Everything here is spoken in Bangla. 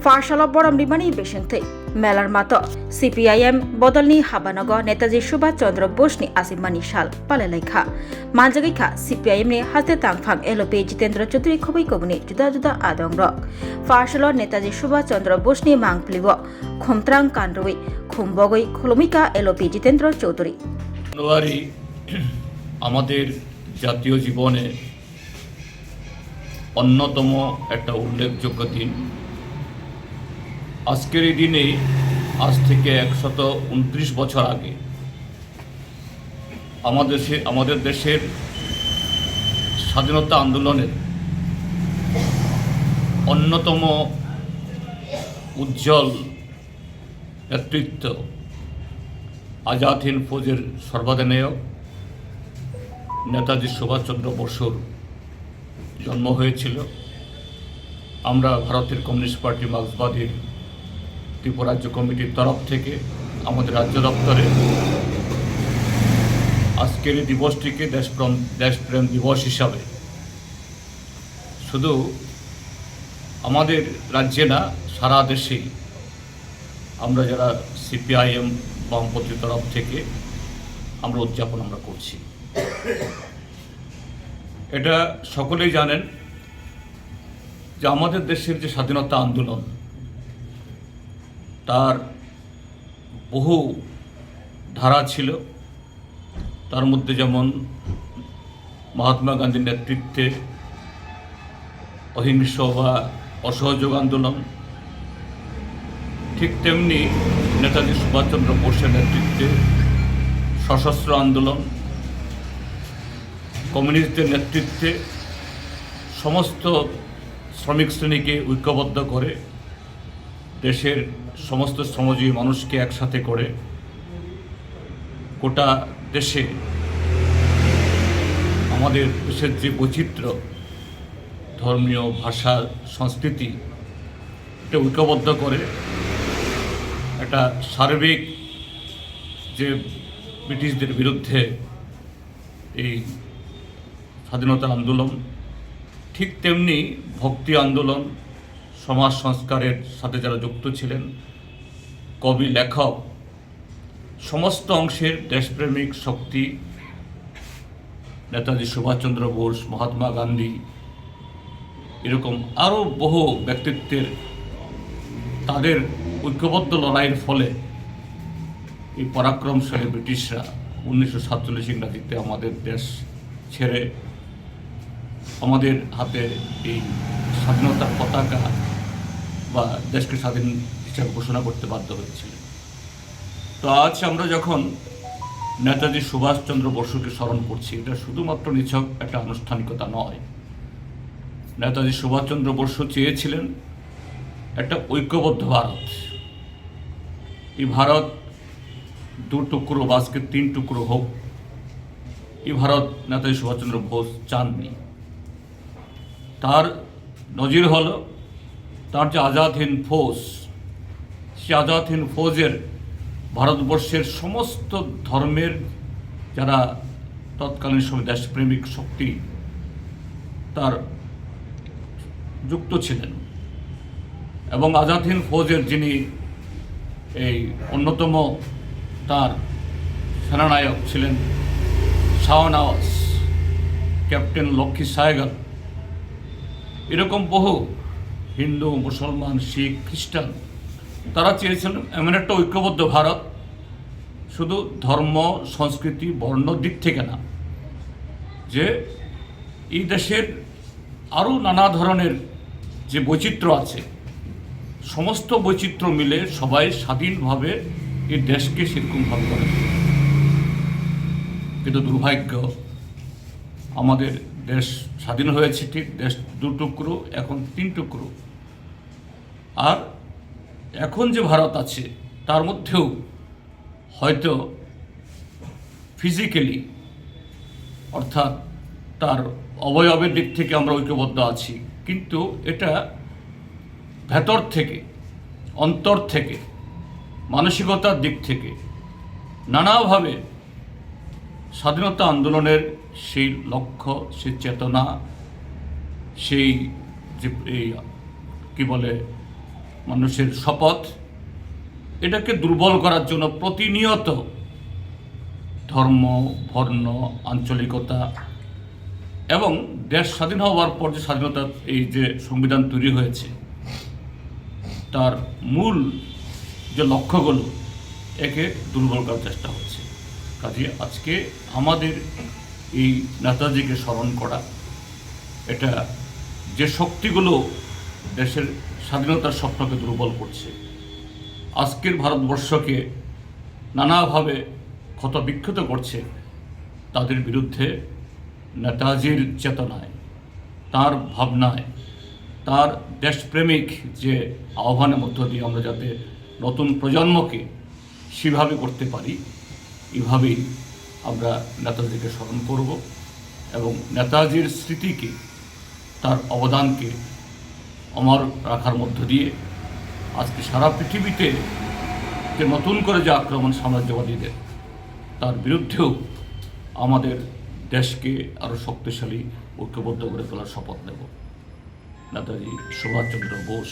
ফারসালা বরামরিমানি বেসেন্থै মেলার মাত সিপিআইএম বদলনি হাবানগ নেতাজি সুভাষ চন্দ্র বোসনি আসিমানি সাল পালেলাইখा मानजागैखा सीपीआईएम ने हाते तांगफां एलओपी जितेंद्र चौधरी खबै कबुनि जुदा जुदा आदं रक फारसाल नेताजी सुभाष चंद्र बोसनि मांगप्लिव खुमत्रां कानरुई खुमबगै खुलमिका एलओपी जितेंद्र चौधरी জানুয়ারি আমাদের জাতীয় জীবনে অন্যতম একটা উল্লেখযোগ্য দিন। আজকের এই দিনে আজ থেকে 129 বছর আগে আমাদের দেশের স্বাধীনতা আন্দোলনের অন্যতম উজ্জ্বল নেতৃত্ব আজাদ হিন্দ ফৌজের সর্বাধিনায়ক নেতাজি সুভাষচন্দ্র বসুর জন্ম হয়েছিল। আমরা ভারতের কমিউনিস্ট পার্টি মার্ক্সবাদীর ত্রিপুরা রাজ্য কমিটির তরফ থেকে আমাদের রাজ্য দপ্তরে আজকের এই দিবসটিকে দেশপ্রেম দিবস হিসাবে শুধু আমাদের রাজ্যে না সারা দেশেই আমরা যারা সিপিআইএম বামপন্থীর তরফ থেকে আমরা উদযাপন করছি। এটা সকলেই জানেন যে আমাদের দেশের যে স্বাধীনতা আন্দোলন তার বহু ধারা ছিল। তার মধ্যে যেমন মহাত্মা গান্ধীর নেতৃত্বে অহিংস বা অসহযোগ আন্দোলন, ঠিক তেমনি নেতাজি সুভাষচন্দ্র বোসের নেতৃত্বে সশস্ত্র আন্দোলন, কমিউনিস্টদের নেতৃত্বে সমস্ত শ্রমিক শ্রেণীকে ঐক্যবদ্ধ করে দেশের সমস্ত শ্রমজীবী মানুষকে একসাথে করে গোটা দেশে আমাদের দেশের যে বৈচিত্র্য, ধর্মীয়, ভাষা, সংস্কৃতি, এটা ঐক্যবদ্ধ করে একটা সার্বিক যে ব্রিটিশদের বিরুদ্ধে এই স্বাধীনতা আন্দোলন, ঠিক তেমনি ভক্তি আন্দোলন, সমাজ সংস্কারের সাথে যারা যুক্ত ছিলেন, কবি, লেখক, সমস্ত অংশের দেশপ্রেমিক শক্তি নেতাজি সুভাষচন্দ্র বোস, মহাত্মা গান্ধী, এরকম আরও বহু ব্যক্তিত্বের তাদের ঐক্যবদ্ধ লড়াইয়ের ফলে এই পরাক্রমশালী ব্রিটিশরা 1947 ইংরাজিতে আমাদের দেশ ছেড়ে আমাদের হাতে এই স্বাধীনতার পতাকা বা দেশকে স্বাধীন হিসাবে ঘোষণা করতে বাধ্য হয়েছিল। তো আজ আমরা যখন নেতাজি সুভাষচন্দ্র বসুকে স্মরণ করছি, এটা শুধুমাত্র নিছক একটা আনুষ্ঠানিকতা নয়। নেতাজি সুভাষচন্দ্র বসু চেয়েছিলেন একটা ঐক্যবদ্ধ ভারত। এই ভারত দু টুকরো বা আজকে 3 টুকরো হোক, এই ভারত নেতাজি সুভাষচন্দ্র বোস চাননি। তার নজির হলো তার যে আজাদ হিন্দ ফৌজ, সে আজাদ হিন্দ ফৌজের ভারতবর্ষের সমস্ত ধর্মের যারা তৎকালীন সময় দেশপ্রেমিক শক্তি তার যুক্ত ছিলেন, এবং আজাদ হিন্দ ফৌজের যিনি এই অন্যতম তার সেনানায়ক ছিলেন শাহনওয়াজ, ক্যাপ্টেন লক্ষ্মী সাহেগাল, এরকম বহু হিন্দু, মুসলমান, শিখ, খ্রিস্টান তারা চেয়েছিলেন এমন একটা ঐক্যবদ্ধ ভারত, শুধু ধর্ম, সংস্কৃতি, বর্ণ দিক থেকে না, যে এই দেশের আরও নানা ধরনের যে বৈচিত্র্য আছে, সমস্ত বৈচিত্র্য মিলে সবাই স্বাধীনভাবে এই দেশকে সেরকমভাবে করে। কিন্তু দুর্ভাগ্য, আমাদের দেশ স্বাধীন হয়েছে ঠিক, দেশ 2 টুকরো, এখন 3 টুকরো। আর এখন যে ভারত আছে তার মধ্যেও হয়তো ফিজিক্যালি, অর্থাৎ তার অবয়বের দিক থেকে আমরা ঐক্যবদ্ধ আছি, কিন্তু এটা ভেতর থেকে, অন্তর থেকে, মানসিকতার দিক থেকে নানাভাবে স্বাধীনতা আন্দোলনের সেই লক্ষ্য, সেই চেতনা, সেই যে এই কি বলে মানুষের শপথ, এটাকে দুর্বল করার জন্য প্রতিনিয়ত ধর্ম, বর্ণ, আঞ্চলিকতা এবং দেশ স্বাধীন হওয়ার পর যে স্বাধীনতা, এই যে সংবিধান তৈরি হয়েছে, তার মূল যে লক্ষ্যগুলো, একে দুর্বল করার চেষ্টা হচ্ছে। কাজে আজকে আমাদের এই নেতাজিকে স্মরণ করা, এটা যে শক্তিগুলো দেশের স্বাধীনতার স্বপ্নকে দুর্বল করছে, আজকের ভারতবর্ষকে নানাভাবে ক্ষতবিক্ষত করছে, তাদের বিরুদ্ধে নেতাজির চেতনায়, তার ভাবনায়, তার দেশপ্রেমিক যে আহ্বানের মধ্য দিয়ে আমরা যাতে নতুন প্রজন্মকে সেভাবে করতে পারি, এভাবেই আমরা নেতাজিকে স্মরণ করব এবং নেতাজির স্মৃতিকে, তার অবদানকে অমর রাখার মধ্য দিয়ে আজকে সারা পৃথিবীতে যে নতুন করে যে আক্রমণ সাম্রাজ্যবাদীদের, তার বিরুদ্ধেও আমাদের দেশকে আরও শক্তিশালী, ঐক্যবদ্ধ করে তোলার শপথ নেব। নেতাজি সুভাষচন্দ্র বোস।